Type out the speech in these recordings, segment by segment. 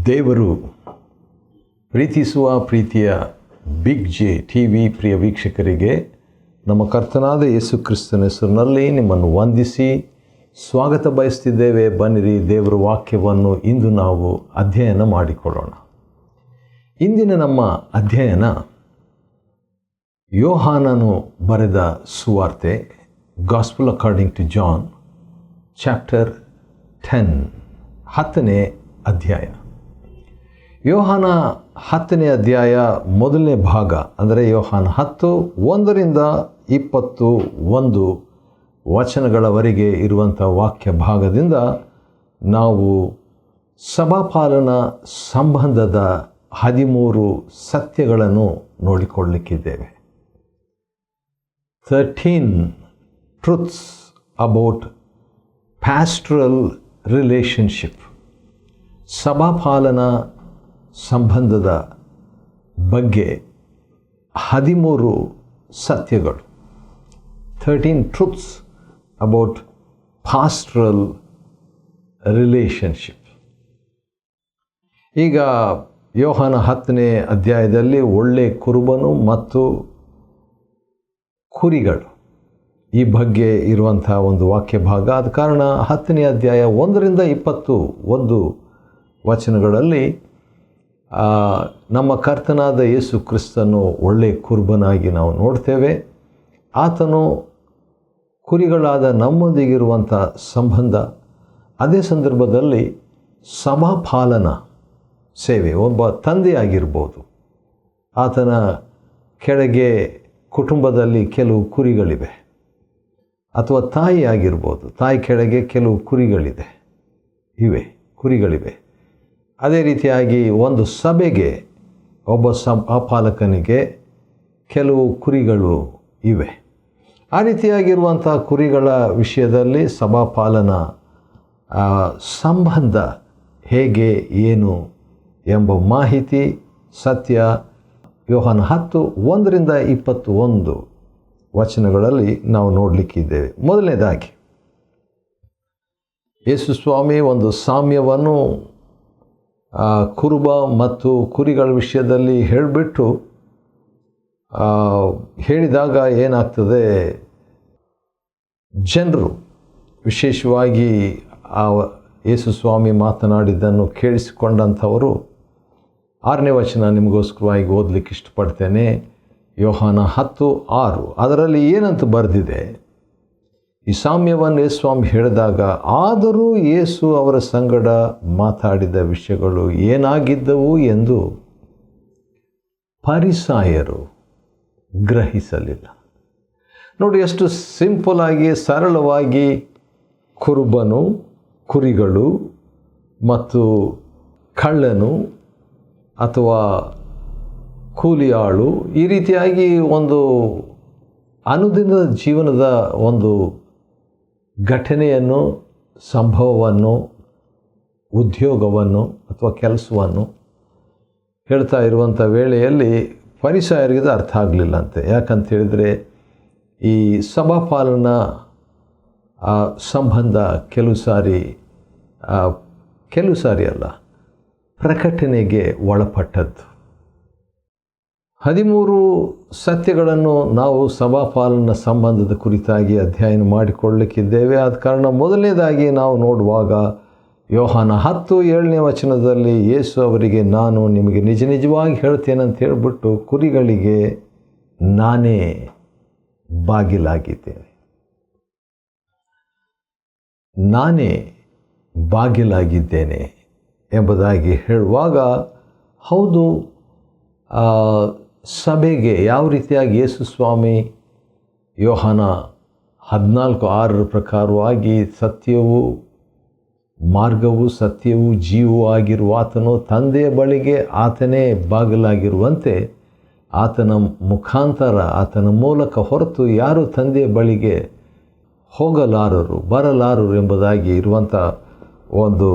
ದೇವರು ಪ್ರೀತಿಸುವ ಪ್ರೀತಿಯ ಬಿಗ್ ಜೆ ಟಿ ವಿ ಪ್ರಿಯ ವೀಕ್ಷಕರಿಗೆ ನಮ್ಮ ಕರ್ತನಾದ ಯೇಸು ಕ್ರಿಸ್ತನ ಹೆಸರಿನಲ್ಲಿ ನಿಮ್ಮನ್ನು ವಂದಿಸಿ ಸ್ವಾಗತ ಬಯಸ್ತಿದ್ದೇವೆ. ಬನ್ನಿರಿ, ದೇವರ ವಾಕ್ಯವನ್ನು ಇಂದು ನಾವು ಅಧ್ಯಯನ ಮಾಡಿಕೊಳ್ಳೋಣ. ಇಂದಿನ ನಮ್ಮ ಅಧ್ಯಯನ ಯೋಹಾನನು ಬರೆದ ಸುವಾರ್ತೆ, gospel according to John, chapter 10ನೇ ಅಧ್ಯಾಯ. ಯೋಹಾನ 10ನೇ ಅಧ್ಯಾಯ ಮೊದಲನೇ ಭಾಗ, ಅಂದರೆ ಯೋಹಾನ 10:1ರಿಂದ 21 ವಚನಗಳವರೆಗೆ ಇರುವಂಥ ವಾಕ್ಯ ಭಾಗದಿಂದ ನಾವು ಸಭಾಪಾಲನ ಸಂಬಂಧದ 13 ಸತ್ಯಗಳನ್ನು ನೋಡಿಕೊಳ್ಳಲಿಕ್ಕಿದ್ದೇವೆ. 13 ಟ್ರುತ್ಸ್ ಅಬೌಟ್ ಪ್ಯಾಸ್ಟ್ರಲ್ ರಿಲೇಷನ್ಶಿಪ್, ಸಭಾಪಾಲನ ಸಂಬಂಧದ ಬಗ್ಗೆ 13 ಸತ್ಯಗಳು. 13 ಟ್ರುತ್ಸ್ ಅಬೌಟ್ ಪಾಸ್ಟ್ರಲ್ ರಿಲೇಷನ್ಶಿಪ್. ಈಗ ಯೋಹಾನ 10ನೇ ಅಧ್ಯಾಯದಲ್ಲಿ ಒಳ್ಳೆ ಕುರುಬನು ಮತ್ತು ಕುರಿಗಳು ಈ ಬಗ್ಗೆ ಇರುವಂಥ ಒಂದು ವಾಕ್ಯ ಭಾಗ. ಆದ ಕಾರಣ 10ನೇ ಅಧ್ಯಾಯ 1ರಿಂದ 21 ವಚನಗಳಲ್ಲಿ ನಮ್ಮ ಕರ್ತನಾದ ಯೇಸು ಕ್ರಿಸ್ತನು ಒಳ್ಳೆ ಕುರುಬನಾಗಿ ನಾವು ನೋಡ್ತೇವೆ. ಆತನು ಕುರಿಗಳಾದ ನಮ್ಮೊಂದಿಗಿರುವಂಥ ಸಂಬಂಧ, ಅದೇ ಸಂದರ್ಭದಲ್ಲಿ ಸಭಾಪಾಲನ ಸೇವೆ. ಒಬ್ಬ ತಂದೆಯಾಗಿರ್ಬೋದು, ಆತನ ಕೆಳಗೆ ಕುಟುಂಬದಲ್ಲಿ ಕೆಲವು ಕುರಿಗಳಿವೆ, ಅಥವಾ ತಾಯಿ ಆಗಿರ್ಬೋದು, ತಾಯಿ ಕೆಳಗೆ ಕೆಲವು ಕುರಿಗಳಿವೆ. ಅದೇ ರೀತಿಯಾಗಿ ಒಂದು ಸಭೆಗೆ ಒಬ್ಬ ಸಭಾಪಾಲಕನಿಗೆ ಕೆಲವು ಕುರಿಗಳು ಇವೆ. ಆ ರೀತಿಯಾಗಿರುವಂಥ ಕುರಿಗಳ ವಿಷಯದಲ್ಲಿ ಸಭಾಪಾಲನ ಸಂಬಂಧ ಹೇಗೆ, ಏನು ಎಂಬ ಮಾಹಿತಿ, ಸತ್ಯ ಯೋಹಾನ 10:1ರಿಂದ 21 ವಚನಗಳಲ್ಲಿ ನಾವು ನೋಡಲಿಕ್ಕಿದ್ದೇವೆ. ಮೊದಲನೇದಾಗಿ ಯೇಸು ಸ್ವಾಮಿ ಒಂದು ಸಾಮ್ಯವನ್ನು ಕುರುಬ ಮತ್ತು ಕುರಿಗಳ ವಿಷಯದಲ್ಲಿ ಹೇಳಿದಾಗ ಏನಾಗ್ತದೆ, ಜನರು ವಿಶೇಷವಾಗಿ ಯೇಸು ಸ್ವಾಮಿ ಮಾತನಾಡಿದ್ದನ್ನು ಕೇಳಿಸಿಕೊಂಡಂಥವರು 6ನೇ ವಚನ ನಿಮಗೋಸ್ಕರವಾಗಿ ಓದಲಿಕ್ಕೆ ಇಷ್ಟಪಡ್ತೇನೆ. ಯೋಹಾನ 10:6 ಅದರಲ್ಲಿ ಏನಂತ ಬರೆದಿದೆ, ಈ ಸಾಮ್ಯವನ್ನು ಯೇಸು ಸ್ವಾಮಿ ಹೇಳಿದಾಗ, ಆದರೂ ಯೇಸು ಅವರ ಸಂಗಡ ಮಾತಾಡಿದ ವಿಷಯಗಳು ಏನಾಗಿದ್ದವು ಎಂದು ಫರಿಸಾಯರು ಗ್ರಹಿಸಲಿಲ್ಲ. ನೋಡಿ, ಎಷ್ಟು ಸಿಂಪಲ್ ಆಗಿ, ಸರಳವಾಗಿ ಕುರುಬನು, ಕುರಿಗಳು ಮತ್ತು ಕಳ್ಳನು ಅಥವಾ ಕೂಲಿಯಾಳು, ಈ ರೀತಿಯಾಗಿ ಒಂದು ಅನುದಿನದ ಜೀವನದ ಒಂದು ಘಟನೆಯನ್ನು, ಸಂಭವವನ್ನು, ಉದ್ಯೋಗವನ್ನು ಅಥವಾ ಕೆಲಸವನ್ನು ಹೇಳ್ತಾ ಇರುವಂಥ ವೇಳೆಯಲ್ಲಿ ಫರಿಸಾಯರಿಗೆ ಅರ್ಥ ಆಗಲಿಲ್ಲಂತೆ. ಯಾಕಂತ ಹೇಳಿದರೆ, ಈ ಸಭಾಪಾಲನ ಸಂಬಂಧ ಕೆಲವು ಸಾರಿ ಅಲ್ಲ, ಪ್ರಕಟಣೆಗೆ ಒಳಪಟ್ಟದ್ದು. 13 ಸತ್ಯಗಳನ್ನು ನಾವು ಸಭಾಪಾಲನ ಸಂಬಂಧದ ಕುರಿತಾಗಿ ಅಧ್ಯಯನ ಮಾಡಿಕೊಳ್ಳಲಿಕ್ಕಿದ್ದೇವೆ. ಆದ ಕಾರಣ ಮೊದಲನೇದಾಗಿ ನಾವು ನೋಡುವಾಗ ಯೋಹಾನ 10:7ನೇ ವಚನದಲ್ಲಿ ಯೇಸು ಅವರಿಗೆ, ನಾನು ನಿಮಗೆ ನಿಜವಾಗಿ ಹೇಳ್ತೇನಂತ ಹೇಳಿಬಿಟ್ಟು, ಕುರಿಗಳಿಗೆ ನಾನೇ ಬಾಗಿಲಾಗಿದ್ದೇನೆ, ನಾನೇ ಬಾಗಿಲಾಗಿದ್ದೇನೆ ಎಂಬುದಾಗಿ ಹೇಳುವಾಗ, ಹೌದು, ಸಭೆಗೆ ಯಾವ ರೀತಿಯಾಗಿ ಯೇಸು ಸ್ವಾಮಿ ಯೋಹಾನ 14:6 ಪ್ರಕಾರವಾಗಿ ಸತ್ಯವೂ ಮಾರ್ಗವೂ ಸತ್ಯವೂ ಜೀವವೂ ಆಗಿರುವ ಆತನು ತಂದೆಯ ಬಳಿಗೆ ಆತನೇ ಬಾಗಿಲಾಗಿರುವಂತೆ, ಆತನ ಮುಖಾಂತರ, ಆತನ ಮೂಲಕ ಹೊರತು ಯಾರು ತಂದೆಯ ಬಳಿಗೆ ಬರಲಾರರು ಎಂಬುದಾಗಿ ಇರುವಂಥ ಒಂದು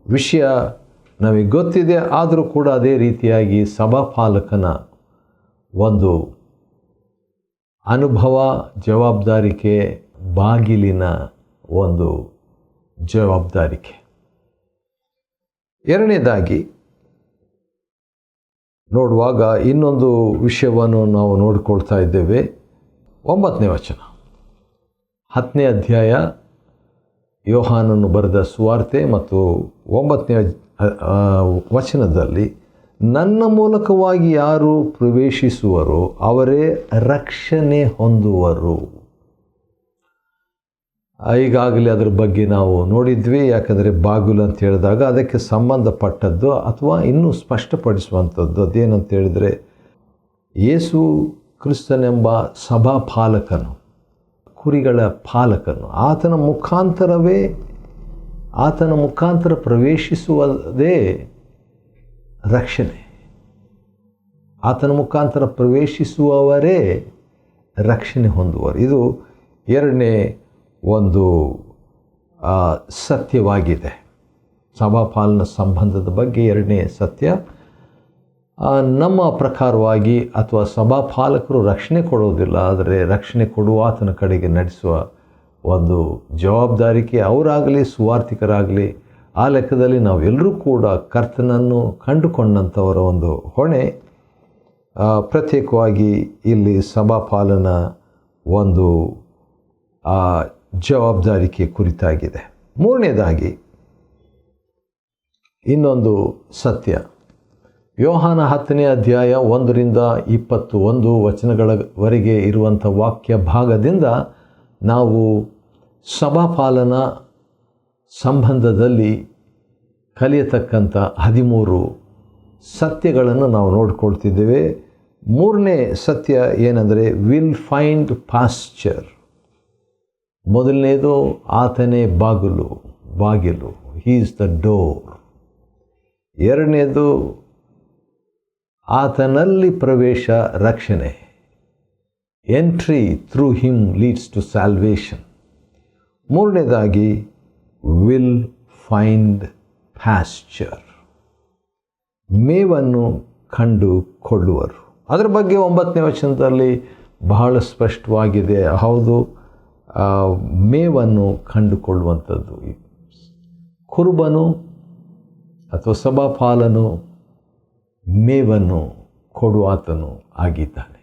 ವಿಷಯ ನಮಗೆ ಗೊತ್ತಿದೆ. ಆದರೂ ಕೂಡ ಅದೇ ರೀತಿಯಾಗಿ ಸಭಾಪಾಲಕನ ಒಂದು ಅನುಭವ, ಜವಾಬ್ದಾರಿಕೆ, ಬಾಗಿಲಿನ ಒಂದು ಜವಾಬ್ದಾರಿಕೆ. ಎರಡನೇದಾಗಿ ನೋಡುವಾಗ ಇನ್ನೊಂದು ವಿಷಯವನ್ನು ನಾವು ನೋಡಿಕೊಳ್ತಾ ಇದ್ದೇವೆ. 9ನೇ ವಚನ, 10ನೇ ಅಧ್ಯಾಯ ಯೋಹಾನನು ಬರೆದ ಸುವಾರ್ತೆ ಮತ್ತು 9ನೇ ವಚನದಲ್ಲಿ, ನನ್ನ ಮೂಲಕವಾಗಿ ಯಾರು ಪ್ರವೇಶಿಸುವರೋ ಅವರೇ ರಕ್ಷಣೆ ಹೊಂದುವರು. ಈಗಾಗಲೇ ಅದರ ಬಗ್ಗೆ ನಾವು ನೋಡಿದ್ವಿ. ಯಾಕಂದರೆ ಬಾಗಿಲು ಅಂತ ಹೇಳಿದಾಗ ಅದಕ್ಕೆ ಸಂಬಂಧಪಟ್ಟದ್ದು ಅಥವಾ ಇನ್ನೂ ಸ್ಪಷ್ಟಪಡಿಸುವಂಥದ್ದು ಅದೇನಂತ ಹೇಳಿದರೆ, ಯೇಸು ಕ್ರಿಸ್ತನೆಂಬ ಸಭಾಪಾಲಕನು, ಕುರಿಗಳ ಪಾಲಕನು, ಆತನ ಮುಖಾಂತರ ಪ್ರವೇಶಿಸುವುದೇ ರಕ್ಷಣೆ. ಆತನ ಮುಖಾಂತರ ಪ್ರವೇಶಿಸುವವರೇ ರಕ್ಷಣೆ ಹೊಂದುವರು. ಇದು ಎರಡನೇ ಒಂದು ಸತ್ಯವಾಗಿದೆ. ಸಭಾಪಾಲನ ಸಂಬಂಧದ ಬಗ್ಗೆ ಎರಡನೇ ಸತ್ಯ. ನಮ್ಮ ಪ್ರಕಾರವಾಗಿ ಅಥವಾ ಸಭಾಪಾಲಕರು ರಕ್ಷಣೆ ಕೊಡೋದಿಲ್ಲ, ಆದರೆ ರಕ್ಷಣೆ ಕೊಡುವ ಆತನ ಕಡೆಗೆ ನಡೆಸುವ ಒಂದು ಜವಾಬ್ದಾರಿಕೆ ಅವರಾಗಲಿ ಸುವಾರ್ತಿಕರಾಗಲಿ, ಆ ಲೆಕ್ಕದಲ್ಲಿ ನಾವೆಲ್ಲರೂ ಕೂಡ ಕರ್ತನನ್ನು ಕಂಡುಕೊಂಡಂಥವರ ಒಂದು ಹೊಣೆ ಪ್ರತ್ಯೇಕವಾಗಿ ಇಲ್ಲಿ ಸಭಾಪಾಲನ ಒಂದು ಜವಾಬ್ದಾರಿಕೆ ಕುರಿತಾಗಿದೆ. ಮೂರನೇದಾಗಿ ಇನ್ನೊಂದು ಸತ್ಯ, ಯೋಹಾನ 10ನೇ ಅಧ್ಯಾಯ 1ರಿಂದ 21 ವಚನಗಳವರೆಗೆ ಇರುವಂಥ ವಾಕ್ಯ ಭಾಗದಿಂದ ನಾವು ಸಭಾಪಾಲನ ಸಂಬಂಧದಲ್ಲಿ ಕಲಿಯತಕ್ಕಂಥ 13 ಸತ್ಯಗಳನ್ನು ನಾವು ನೋಡಿಕೊಳ್ತಿದ್ದೇವೆ. ಮೂರನೇ ಸತ್ಯ ಏನಂದರೆ, ವಿಲ್ ಫೈಂಡ್ ಪಾಸ್ಚರ್. ಮೊದಲನೇದು ಆತನೇ ಬಾಗಿಲು, ಹೀ ಈಸ್ ದ ಡೋರ್. ಎರಡನೇದು ಆತನಲ್ಲಿ ಪ್ರವೇಶ ರಕ್ಷಣೆ, entry through him leads to salvation. ಮೂರನೇದಾಗಿ ವಿಲ್ ಫೈಂಡ್ ಪಾಸ್ಚರ್, ಮೇವನ್ನು ಕಂಡುಕೊಳ್ಳುವರು. ಅದರ ಬಗ್ಗೆ 9ನೇ ವಚನದಲ್ಲಿ ಬಹಳ ಸ್ಪಷ್ಟವಾಗಿದೆ. ಹೌದು, ಮೇವನ್ನು ಕಂಡುಕೊಳ್ಳುವಂಥದ್ದು. ಕುರುಬನು ಅಥವಾ ಸಭಾಪಾಲನು ಮೇವನ್ನು ಕೊಡುವಾತನು ಆಗಿದ್ದಾನೆ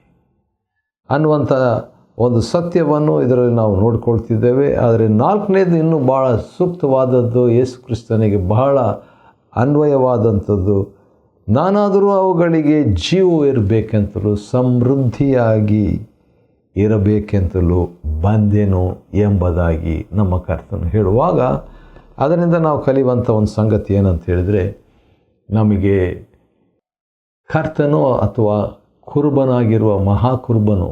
ಅನ್ನುವಂಥ ಒಂದು ಸತ್ಯವನ್ನು ಇದರಲ್ಲಿ ನಾವು ನೋಡಿಕೊಳ್ತಿದ್ದೇವೆ. ಆದರೆ 4ನೇದು ಇನ್ನೂ ಭಾಳ ಸೂಕ್ತವಾದದ್ದು, ಯೇಸು ಕ್ರಿಸ್ತನಿಗೆ ಬಹಳ ಅನ್ವಯವಾದಂಥದ್ದು. ನಾನಾದರೂ ಅವುಗಳಿಗೆ ಜೀವ ಇರಬೇಕೆಂತಲೂ ಸಮೃದ್ಧಿಯಾಗಿ ಇರಬೇಕೆಂತಲೂ ಬಂದೆನು ಎಂಬುದಾಗಿ ನಮ್ಮ ಕರ್ತನು ಹೇಳುವಾಗ, ಅದರಿಂದ ನಾವು ಕಲಿಯುವಂಥ ಒಂದು ಸಂಗತಿ ಏನಂತ ಹೇಳಿದರೆ, ನಮಗೆ ಕರ್ತನು ಅಥವಾ ಕುರುಬನಾಗಿರುವ ಮಹಾಕುರುಬನು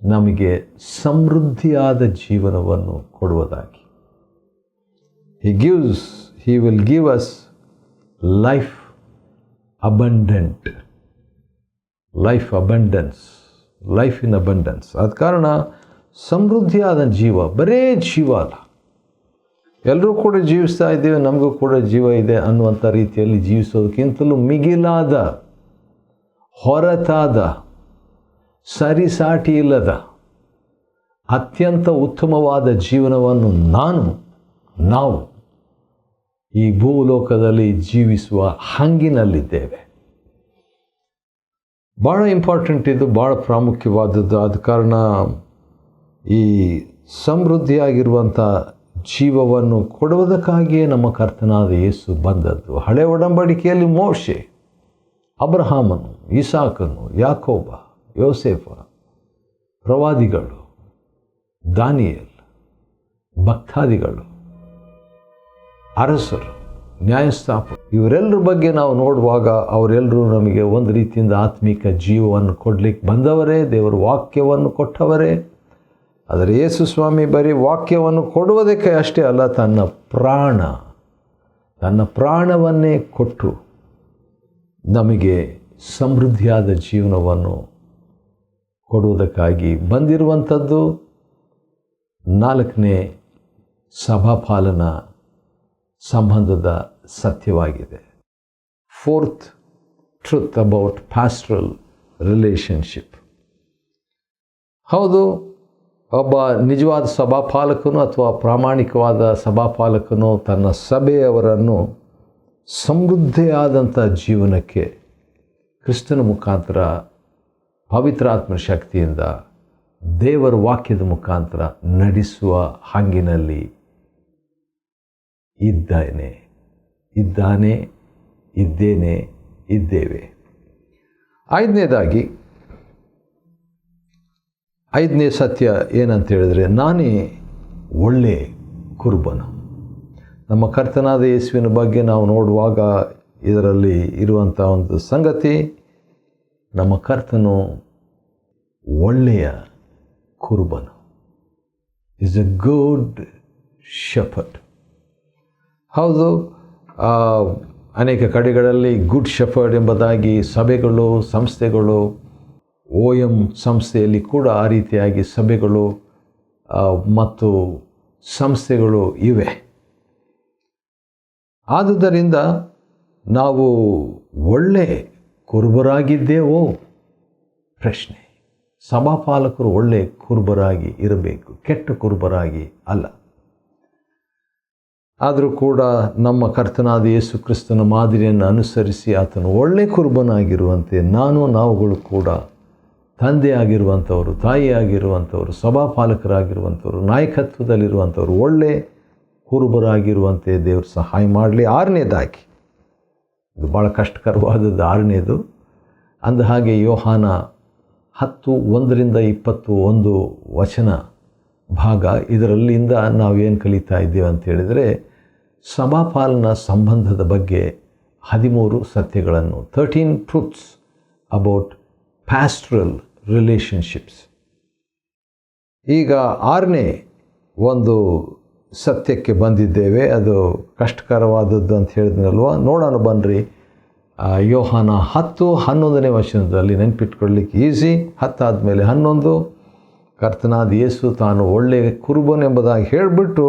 ನಮಗೆ ಸಮೃದ್ಧಿಯಾದ ಜೀವನವನ್ನು ಕೊಡುವುದಾಗಿ. He will give us life abundance. Life in abundance. ಆದ ಕಾರಣ ಸಮೃದ್ಧಿಯಾದ ಜೀವ, ಬರೇ ಜೀವ ಅಲ್ಲ, ಎಲ್ಲರೂ ಕೂಡ ಜೀವಿಸ್ತಾ ಇದ್ದೀವಿ, ನಮಗೂ ಕೂಡ ಜೀವ ಇದೆ ಅನ್ನುವಂಥ ರೀತಿಯಲ್ಲಿ ಜೀವಿಸೋದಕ್ಕಿಂತಲೂ ಮಿಗಿಲಾದ, ಹೊರತಾದ, ಸರಿಸಾಟಿ ಇಲ್ಲದ ಅತ್ಯಂತ ಉತ್ತಮವಾದ ಜೀವನವನ್ನು ನಾವು ಈ ಭೂಲೋಕದಲ್ಲಿ ಜೀವಿಸುವ ಹಂಗಿನಲ್ಲಿದ್ದೇವೆ. ಭಾಳ ಇಂಪಾರ್ಟೆಂಟ್, ಇದು ಭಾಳ ಪ್ರಾಮುಖ್ಯವಾದದ್ದು. ಆದ ಕಾರಣ ಈ ಸಮೃದ್ಧಿಯಾಗಿರುವಂಥ ಜೀವವನ್ನು ಕೊಡುವುದಕ್ಕಾಗಿಯೇ ನಮ್ಮ ಕರ್ತನಾದ ಯೇಸು ಬಂದದ್ದು. ಹಳೆ ಒಡಂಬಡಿಕೆಯಲ್ಲಿ ಮೋಶೆ, ಅಬ್ರಹಾಮನು, ಇಸಾಕನು, ಯಾಕೋಬ, ಯೋಸೇಫ, ಪ್ರವಾದಿಗಳು, ದಾನಿಯೇಲ್, ಭಕ್ತಾದಿಗಳು, ಅರಸರು, ನ್ಯಾಯಸ್ಥಾಪಕರು, ಇವರೆಲ್ಲರ ಬಗ್ಗೆ ನಾವು ನೋಡುವಾಗ ಅವರೆಲ್ಲರೂ ನಮಗೆ ಒಂದು ರೀತಿಯಿಂದ ಆತ್ಮಿಕ ಜೀವವನ್ನು ಕೊಡಲಿಕ್ಕೆ ಬಂದವರೇ, ದೇವರ ವಾಕ್ಯವನ್ನು ಕೊಟ್ಟವರೇ. ಆದರೆ ಯೇಸು ಸ್ವಾಮಿ ಬರೀ ವಾಕ್ಯವನ್ನು ಕೊಡುವುದಕ್ಕೆ ಅಷ್ಟೇ ಅಲ್ಲ, ತನ್ನ ಪ್ರಾಣವನ್ನೇ ಕೊಟ್ಟು ನಮಗೆ ಸಮೃದ್ಧಿಯಾದ ಜೀವನವನ್ನು ಕೊಡುವುದಕ್ಕಾಗಿ ಬಂದಿರುವಂಥದ್ದು 4ನೇ ಸಭಾಪಾಲನ ಸಂಬಂಧದ ಸತ್ಯವಾಗಿದೆ. 4th truth about pastoral relationship. ಹೌದು, ಒಬ್ಬ ನಿಜವಾದ ಸಭಾಪಾಲಕನು ಅಥವಾ ಪ್ರಾಮಾಣಿಕವಾದ ಸಭಾಪಾಲಕನು ತನ್ನ ಸಭೆಯವರನ್ನು ಸಮೃದ್ಧಿಯಾದಂಥ ಜೀವನಕ್ಕೆ ಕ್ರಿಸ್ತನ ಮುಖಾಂತರ ಪವಿತ್ರಾತ್ಮ ಶಕ್ತಿಯಿಂದ ದೇವರ ವಾಕ್ಯದ ಮುಖಾಂತರ ನಡೆಸುವ ಹಂಗಿನಲ್ಲಿ ಇದ್ದೇನೆ, ಇದ್ದೇವೆ. ಐದನೇ ಸತ್ಯ ಏನಂತ ಹೇಳಿದ್ರೆ, ನಾನೇ ಒಳ್ಳೆ ಕುರುಬನು. ನಮ್ಮ ಕರ್ತನಾದ ಯೇಸುವಿನ ಬಗ್ಗೆ ನಾವು ನೋಡುವಾಗ ಇದರಲ್ಲಿ ಇರುವಂಥ ಒಂದು ಸಂಗತಿ, ನಮ್ಮ ಕರ್ತನು ಒಳ್ಳೆಯ ಕುರುಬನು. Is a good shepherd. ಹೌದು, ಅನೇಕ ಕಡೆಗಳಲ್ಲಿ ಗುಡ್ ಶೆಫರ್ಡ್ ಎಂಬುದಾಗಿ ಸಭೆಗಳು, ಸಂಸ್ಥೆಗಳು, OM ಸಂಸ್ಥೆಯಲ್ಲಿ ಕೂಡ ಆ ರೀತಿಯಾಗಿ ಸಭೆಗಳು ಮತ್ತು ಸಂಸ್ಥೆಗಳು ಇವೆ. ಆದುದರಿಂದ ನಾವು ಒಳ್ಳೆ ಕುರುಬರಾಗಿದ್ದೇವೋ ಪ್ರಶ್ನೆ. ಸಭಾಪಾಲಕರು ಒಳ್ಳೆ ಕುರುಬರಾಗಿ ಇರಬೇಕು, ಕೆಟ್ಟ ಕುರುಬರಾಗಿ ಅಲ್ಲ. ಆದರೂ ಕೂಡ ನಮ್ಮ ಕರ್ತನಾದ ಯೇಸು ಕ್ರಿಸ್ತನ ಮಾದರಿಯನ್ನು ಅನುಸರಿಸಿ ಆತನು ಒಳ್ಳೆ ಕುರುಬನಾಗಿರುವಂತೆ ನಾವುಗಳು ಕೂಡ ತಂದೆಯಾಗಿರುವಂಥವರು, ತಾಯಿಯಾಗಿರುವಂಥವರು, ಸಭಾಪಾಲಕರಾಗಿರುವಂಥವರು, ನಾಯಕತ್ವದಲ್ಲಿರುವಂಥವರು ಒಳ್ಳೆ ಕುರುಬರಾಗಿರುವಂತೆ ದೇವರು ಸಹಾಯ ಮಾಡಲಿ. 6ನೇದಾಗಿ, ಇದು ಭಾಳ ಕಷ್ಟಕರವಾದದ್ದು 6ನೇದು. ಅಂದ ಹಾಗೆ ಯೋಹಾನ 10:1-21 ಭಾಗ, ಇದರಲ್ಲಿಂದ ನಾವೇನು ಕಲಿತಾ ಇದ್ದೇವೆ ಅಂತ ಹೇಳಿದರೆ, ಸಭಾಪಾಲನಾ ಸಂಬಂಧದ ಬಗ್ಗೆ 13 ಸತ್ಯಗಳನ್ನು, 13 ಟ್ರೂತ್ಸ್ ಅಬೌಟ್ ಪ್ಯಾಸ್ಟ್ರಲ್ ರಿಲೇಷನ್ಶಿಪ್ಸ್. ಈಗ 6ನೇ ಒಂದು ಸತ್ಯಕ್ಕೆ ಬಂದಿದ್ದೇವೆ. ಅದು ಕಷ್ಟಕರವಾದದ್ದು ಅಂತ ಹೇಳಿದ್ನಲ್ವ, ನೋಡೋಣ ಬನ್ನಿರಿ. ಯೋಹಾನ 10:11 ನೆನಪಿಟ್ಕೊಳ್ಳಿಕ್ಕೆ ಈಸಿ. 10 ಆದಮೇಲೆ 11, ಕರ್ತನಾದ ಯೇಸು ತಾನು ಒಳ್ಳೆಯ ಕುರುಬನೆಂಬುದಾಗಿ ಹೇಳಿಬಿಟ್ಟು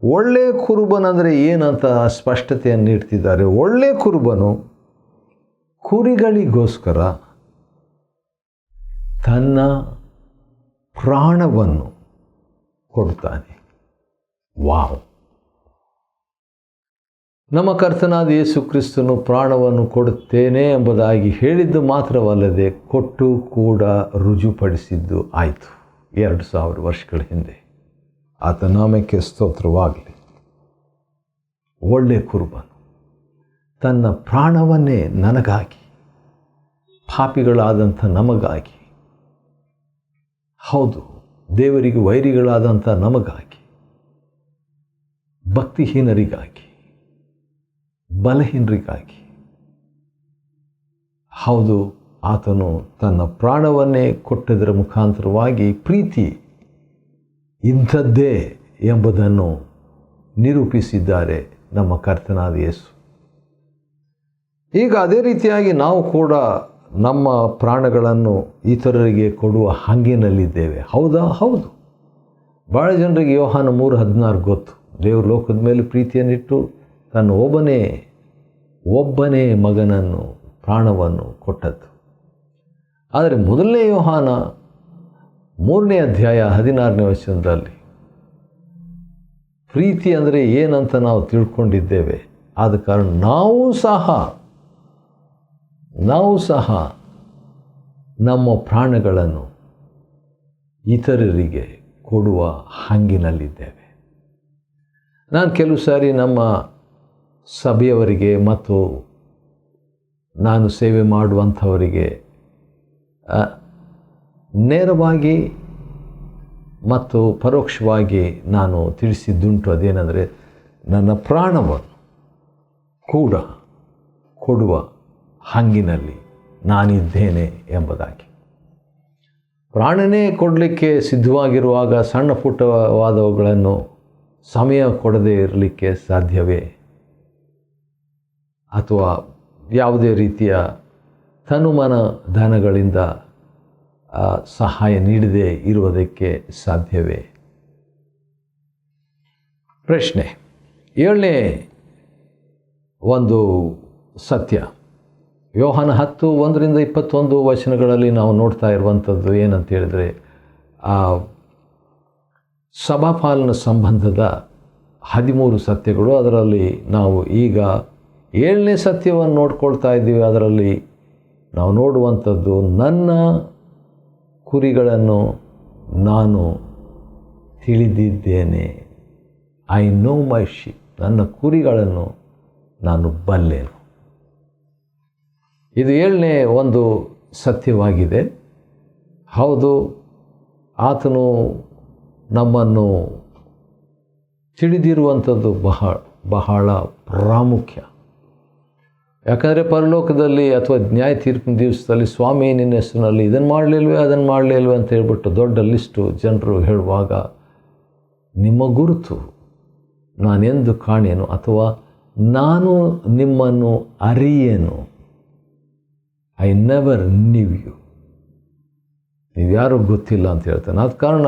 ಒಳ್ಳೆಯ ಕುರುಬನಂದರೆ ಏನಂತ ಸ್ಪಷ್ಟತೆಯನ್ನು ನೀಡ್ತಿದ್ದಾರೆ. ಒಳ್ಳೆಯ ಕುರುಬನು ಕುರಿಗಳಿಗೋಸ್ಕರ ತನ್ನ ಪ್ರಾಣವನ್ನು ಕೊಡ್ತಾನೆ. ವಾವ್! ನಮ್ಮ ಕರ್ತನಾದ ಯೇಸು ಕ್ರಿಸ್ತನು ಪ್ರಾಣವನ್ನು ಕೊಡುತ್ತೇನೆ ಎಂಬುದಾಗಿ ಹೇಳಿದ್ದು ಮಾತ್ರವಲ್ಲದೆ ಕೊಟ್ಟು ಕೂಡ ರುಜುಪಡಿಸಿದ್ದು ಆಯಿತು 2000 ವರ್ಷಗಳ ಹಿಂದೆ. ಆತ ನಾಮಕ್ಕೆ ಸ್ತೋತ್ರವಾಗಲಿ. ಒಳ್ಳೆಯ ಕುರುಬನು ತನ್ನ ಪ್ರಾಣವನ್ನೇ ನನಗಾಗಿ, ಪಾಪಿಗಳಾದಂಥ ನಮಗಾಗಿ, ಹೌದು ದೇವರಿಗೆ ವೈರಿಗಳಾದಂಥ ನಮಗಾಗಿ, ಭಕ್ತಿಹೀನರಿಗಾಗಿ, ಬಲಹೀನರಿಗಾಗಿ, ಹೌದು ಆತನು ತನ್ನ ಪ್ರಾಣವನ್ನೇ ಕೊಟ್ಟದರ ಮುಖಾಂತರವಾಗಿ ಪ್ರೀತಿ ಇಂಥದ್ದೇ ಎಂಬುದನ್ನು ನಿರೂಪಿಸಿದ್ದಾರೆ ನಮ್ಮ ಕರ್ತನಾದ ಯೇಸು. ಈಗ ಅದೇ ರೀತಿಯಾಗಿ ನಾವು ಕೂಡ ನಮ್ಮ ಪ್ರಾಣಗಳನ್ನು ಇತರರಿಗೆ ಕೊಡುವ ಹಂಗಿನಲ್ಲಿದ್ದೇವೆ. ಹೌದಾ? ಹೌದು. ಭಾಳ ಜನರಿಗೆ ಯೋಹಾನ 3:16 ಗೊತ್ತು. ದೇವರು ಲೋಕದ ಮೇಲೆ ಪ್ರೀತಿಯನ್ನಿಟ್ಟು ತನ್ನ ಒಬ್ಬನೇ ಮಗನನ್ನು, ಪ್ರಾಣವನ್ನು ಕೊಟ್ಟದ್ದು. ಆದರೆ ಮೊದಲನೇ ಯೋಹಾನ 3ನೇ ಅಧ್ಯಾಯ 16ನೇ ವಚನದಲ್ಲಿ ಪ್ರೀತಿ ಅಂದರೆ ಏನಂತ ನಾವು ತಿಳ್ಕೊಂಡಿದ್ದೇವೆ. ಆದ ಕಾರಣ ನಾವು ಸಹ ನಮ್ಮ ಪ್ರಾಣಗಳನ್ನು ಇತರರಿಗೆ ಕೊಡುವ ಹಂಗಿನಲ್ಲಿದ್ದೇವೆ. ನಾನು ಕೆಲವು ಸಾರಿ ನಮ್ಮ ಸಭೆಯವರಿಗೆ ಮತ್ತು ನಾನು ಸೇವೆ ಮಾಡುವಂಥವರಿಗೆ ನೇರವಾಗಿ ಮತ್ತು ಪರೋಕ್ಷವಾಗಿ ನಾನು ತಿಳಿಸಿದ್ದುಂಟು. ಅದೇನೆಂದರೆ, ನನ್ನ ಪ್ರಾಣವನ್ನು ಕೂಡ ಕೊಡುವ ಹಂಗಿನಲ್ಲಿ ನಾನಿದ್ದೇನೆ ಎಂಬುದಾಗಿ. ಪ್ರಾಣನೇ ಕೊಡಲಿಕ್ಕೆ ಸಿದ್ಧವಾಗಿರುವಾಗ ಸಣ್ಣ ಪುಟ್ಟವಾದವುಗಳನ್ನು ಸಮಯ ಕೊಡದೇ ಇರಲಿಕ್ಕೆ ಸಾಧ್ಯವೇ? ಅಥವಾ ಯಾವುದೇ ರೀತಿಯ ತನುಮನ ಧನಗಳಿಂದ ಸಹಾಯ ನೀಡದೇ ಇರುವುದಕ್ಕೆ ಸಾಧ್ಯವೇ? ಪ್ರಶ್ನೆ. 7ನೇ ಒಂದು ಸತ್ಯ, ಯೋಹಾನ 10:1-21 ನಾವು ನೋಡ್ತಾ ಇರುವಂಥದ್ದು ಏನಂತ ಹೇಳಿದರೆ, ಸಭಾಪಾಲನ ಸಂಬಂಧದ 13 ಸತ್ಯಗಳು. ಅದರಲ್ಲಿ ನಾವು ಈಗ 7ನೇ ಸತ್ಯವನ್ನು ನೋಡ್ಕೊಳ್ತಾ ಇದ್ದೀವಿ. ಅದರಲ್ಲಿ ನಾವು ನೋಡುವಂಥದ್ದು, ನನ್ನ ಕುರಿಗಳನ್ನು ನಾನು ತಿಳಿದಿದ್ದೇನೆ. I know my sheep. ನನ್ನ ಕುರಿಗಳನ್ನು ನಾನು ಬಲ್ಲೆನು. ಇದು 7ನೇ ಒಂದು ಸತ್ಯವಾಗಿದೆ. ಹೌದು, ಆತನು ನಮ್ಮನ್ನು ತಿಳಿದಿರುವಂಥದ್ದು ಬಹಳ ಪ್ರಾಮುಖ್ಯ. ಯಾಕಂದರೆ ಪರಲೋಕದಲ್ಲಿ ಅಥವಾ ನ್ಯಾಯ ತೀರ್ಪಿನ ದಿವಸದಲ್ಲಿ, ಸ್ವಾಮಿ ನಿನ್ನ ಹೆಸರಿನಲ್ಲಿ ಇದನ್ನು ಮಾಡಲಿಲ್ವೇ ಅದನ್ನು ಮಾಡಲಿಲ್ವೇ ಅಂತ ಹೇಳ್ಬಿಟ್ಟು ದೊಡ್ಡ ಲಿಸ್ಟು ಜನರು ಹೇಳುವಾಗ, ನಿಮ್ಮ ಗುರುತು ನಾನೆಂದು ಕಾಣೆನು ಅಥವಾ ನಾನು ನಿಮ್ಮನ್ನು ಅರಿಯೇನು. I never knew you. ನೀವು ಯಾರೂ ಗೊತ್ತಿಲ್ಲ ಅಂತ ಹೇಳ್ತಾನೆ. ಆದ ಕಾರಣ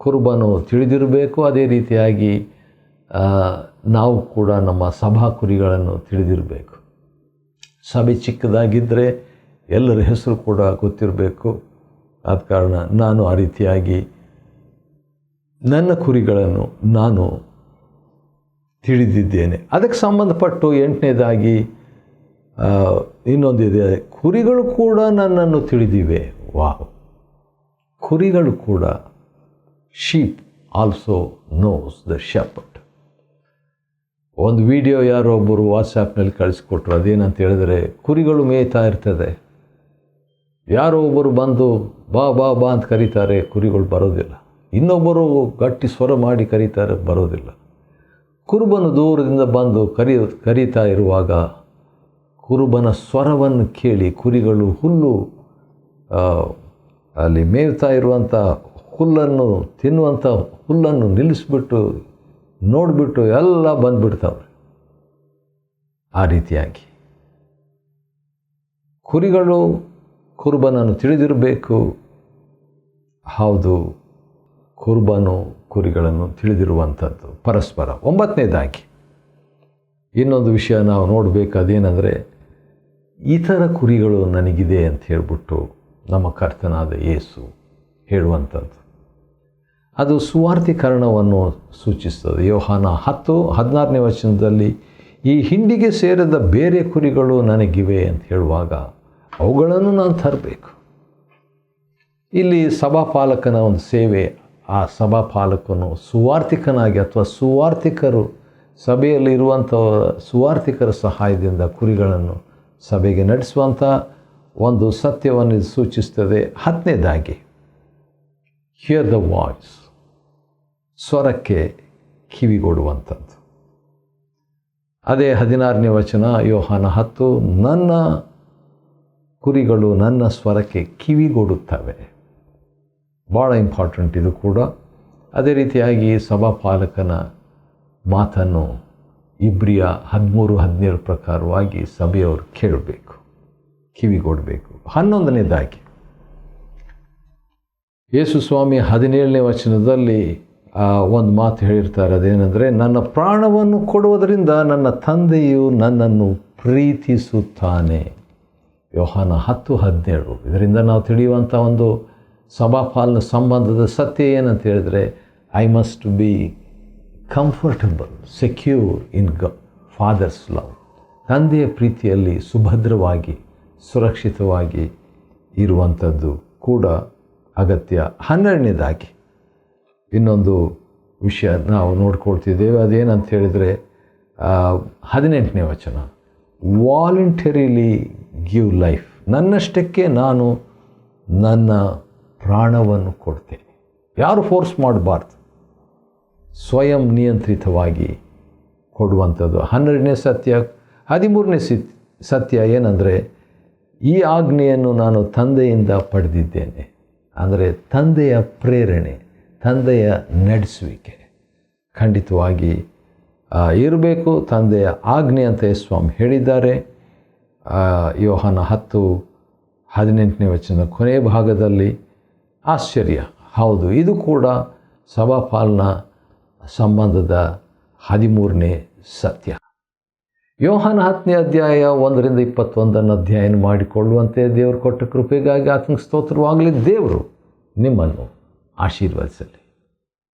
ಕುರುಬನು ತಿಳಿದಿರಬೇಕು. ಅದೇ ರೀತಿಯಾಗಿ ನಾವು ಕೂಡ ನಮ್ಮ ಸಭಾ ಕುರಿಗಳನ್ನು ತಿಳಿದಿರಬೇಕು. ಸಭೆ ಚಿಕ್ಕದಾಗಿದ್ದರೆ ಎಲ್ಲರ ಹೆಸರು ಕೂಡ ಗೊತ್ತಿರಬೇಕು. ಆದ ಕಾರಣ ನಾನು ಆ ರೀತಿಯಾಗಿ ನನ್ನ ಕುರಿಗಳನ್ನು ನಾನು ತಿಳಿದಿದ್ದೇನೆ. ಅದಕ್ಕೆ ಸಂಬಂಧಪಟ್ಟು 8ನೇದಾಗಿ ಇನ್ನೊಂದಿದೆ, ಕುರಿಗಳು ಕೂಡ ನನ್ನನ್ನು ತಿಳಿದಿವೆ. ವಾವ್! ಕುರಿಗಳು ಕೂಡ, sheep also nose the shepherd. ಒಂದು ವಿಡಿಯೋ ಯಾರೋ ಒಬ್ಬರು ವಾಟ್ಸಾಪ್ನಲ್ಲಿ ಕಳಿಸ್ಕೊಟ್ರು. ಅದೇನಂತ ಹೇಳಿದ್ರೆ, ಕುರಿಗಳು ಮೇಯ್ತಾ ಇರ್ತದೆ, ಯಾರೋ ಒಬ್ಬರು ಬಂದು ಬಾ ಬಾ ಬಾ ಅಂತ ಕರೀತಾರೆ, ಕುರಿಗಳು ಬರೋದಿಲ್ಲ. ಇನ್ನೊಬ್ಬರು ಗಟ್ಟಿ ಸ್ವರ ಮಾಡಿ ಕರೀತಾರೆ, ಬರೋದಿಲ್ಲ. ಕುರುಬನು ದೂರದಿಂದ ಬಂದು ಕರೀತಾ ಇರುವಾಗ ಕುರುಬನ ಸ್ವರವನ್ನು ಕೇಳಿ ಕುರಿಗಳು ಅಲ್ಲಿ ಮೇಯ್ತಾ ಇರುವಂಥ ತಿನ್ನುವಂಥ ಹುಲ್ಲನ್ನು ನಿಲ್ಲಿಸ್ಬಿಟ್ಟು ನೋಡಿಬಿಟ್ಟು ಎಲ್ಲ ಬಂದುಬಿಡ್ತಾವೆ. ಆ ರೀತಿಯಾಗಿ ಕುರಿಗಳು ಕುರುಬನನ್ನು ತಿಳಿದಿರಬೇಕು. ಹೌದು, ಕುರುಬನು ಕುರಿಗಳನ್ನು ತಿಳಿದಿರುವಂಥದ್ದು ಪರಸ್ಪರ. 9ನೇದಾಗಿ ಇನ್ನೊಂದು ವಿಷಯ ನಾವು ನೋಡಬೇಕು. ಅದೇನೆಂದರೆ, ಇತರ ಕುರಿಗಳು ನನಗಿದೆ ಅಂತ ಹೇಳಿಬಿಟ್ಟು ನಮ್ಮ ಕರ್ತನಾದ ಯೇಸು ಹೇಳುವಂಥದ್ದು. ಅದು ಸುವಾರ್ತೀಕರಣವನ್ನು ಸೂಚಿಸ್ತದೆ. ಯೋಹಾನ 10:16ನೇ ವಚನದಲ್ಲಿ, ಈ ಹಿಂಡಿಗೆ ಸೇರಿದ ಬೇರೆ ಕುರಿಗಳು ನನಗಿವೆ ಅಂತ ಹೇಳುವಾಗ ಅವುಗಳನ್ನು ನಾನು ತರಬೇಕು. ಇಲ್ಲಿ ಸಭಾಪಾಲಕನ ಒಂದು ಸೇವೆ. ಆ ಸಭಾಪಾಲಕನು ಸುವಾರ್ತಿಕನಾಗಿ ಅಥವಾ ಸುವಾರ್ತಿಕರು ಸಭೆಯಲ್ಲಿ ಇರುವಂಥ ಸುವಾರ್ತಿಕರ ಸಹಾಯದಿಂದ ಕುರಿಗಳನ್ನು ಸಭೆಗೆ ನಡೆಸುವಂಥ ಒಂದು ಸತ್ಯವನ್ನು ಸೂಚಿಸ್ತದೆ. 10ನೇದಾಗಿ, ಹಿಯರ್ ದ ವಾಯ್ಸ್, ಸ್ವರಕ್ಕೆ ಕಿವಿಗೊಡುವಂಥದ್ದು. ಅದೇ 16ನೇ ವಚನ ಯೋಹಾನ 10, ನನ್ನ ಕುರಿಗಳು ನನ್ನ ಸ್ವರಕ್ಕೆ ಕಿವಿಗೊಡುತ್ತವೆ. ಭಾಳ ಇಂಪಾರ್ಟೆಂಟ್ ಇದು ಕೂಡ. ಅದೇ ರೀತಿಯಾಗಿ ಸಭಾಪಾಲಕನ ಮಾತನ್ನು ಇಬ್ರಿಯ 13:17 ಪ್ರಕಾರವಾಗಿ ಸಭೆಯವರು ಕೇಳಬೇಕು, ಕಿವಿಗೊಡಬೇಕು. 11ನೇದಾಗಿ, ಯೇಸು ಸ್ವಾಮಿ 17ನೇ ವಚನದಲ್ಲಿ ಒಂದು ಮಾತು ಹೇಳಿರ್ತಾರೆ. ಅದೇನೆಂದರೆ, ನನ್ನ ಪ್ರಾಣವನ್ನು ಕೊಡುವುದರಿಂದ ನನ್ನ ತಂದೆಯು ನನ್ನನ್ನು ಪ್ರೀತಿಸುತ್ತಾನೆ. ಯೋಹಾನ 10:17. ಇದರಿಂದ ನಾವು ತಿಳಿಯುವಂಥ ಒಂದು ಸಭಾಪಾಲನ ಸಂಬಂಧದ ಸತ್ಯ ಏನಂತ ಹೇಳಿದರೆ, I must be comfortable, secure in father's love. ತಂದೆಯ ಪ್ರೀತಿಯಲ್ಲಿ ಸುಭದ್ರವಾಗಿ ಸುರಕ್ಷಿತವಾಗಿ ಇರುವಂಥದ್ದು ಕೂಡ ಅಗತ್ಯ. 12ನೇದಾಗಿ ಇನ್ನೊಂದು ವಿಷಯ ನಾವು ನೋಡ್ಕೊಳ್ತಿದ್ದೇವೆ. ಅದೇನಂತ ಹೇಳಿದರೆ 18ನೇ ವಚನ, ವಾಲಂಟರಿಲಿ ಗಿವ್ ಲೈಫ್. ನನ್ನಷ್ಟಕ್ಕೆ ನಾನು ನನ್ನ ಪ್ರಾಣವನ್ನು ಕೊಡ್ತೇನೆ. ಯಾರು ಫೋರ್ಸ್ ಮಾಡಬಾರ್ದು, ಸ್ವಯಂ ನಿಯಂತ್ರಿತವಾಗಿ ಕೊಡುವಂಥದ್ದು. 12ನೇ ಸತ್ಯ. 13ನೇ ಸತ್ಯ ಏನಂದರೆ, ಈ ಆಜ್ಞೆಯನ್ನು ನಾನು ತಂದೆಯಿಂದ ಪಡೆದಿದ್ದೇನೆ. ಅಂದರೆ ತಂದೆಯ ಪ್ರೇರಣೆ, ತಂದೆಯ ನಡೆಸುವಿಕೆ ಖಂಡಿತವಾಗಿ ಇರಬೇಕು. ತಂದೆಯ ಆಜ್ಞೆ ಅಂತ ಸ್ವಾಮಿ ಹೇಳಿದ್ದಾರೆ. ಯೋಹಾನ 10:18ನೇ ವಚನ ಕೊನೆಯ ಭಾಗದಲ್ಲಿ. ಆಶ್ಚರ್ಯ, ಹೌದು, ಇದು ಕೂಡ ಸಭಾಪಾಲನ ಸಂಬಂಧದ 13ನೇ ಸತ್ಯ. ಯೋಹಾನ 10ನೇ ಅಧ್ಯಾಯ 1-21 ಅಧ್ಯಯನ ಮಾಡಿಕೊಳ್ಳುವಂತೆ ದೇವರು ಕೊಟ್ಟ ಕೃಪೆಗಾಗಿ ಆತನಿಗೆ ಸ್ತೋತ್ರವಾಗಲಿ. ದೇವರು ನಿಮ್ಮನ್ನು ಆಶೀರ್ವದಿಸಲಿ.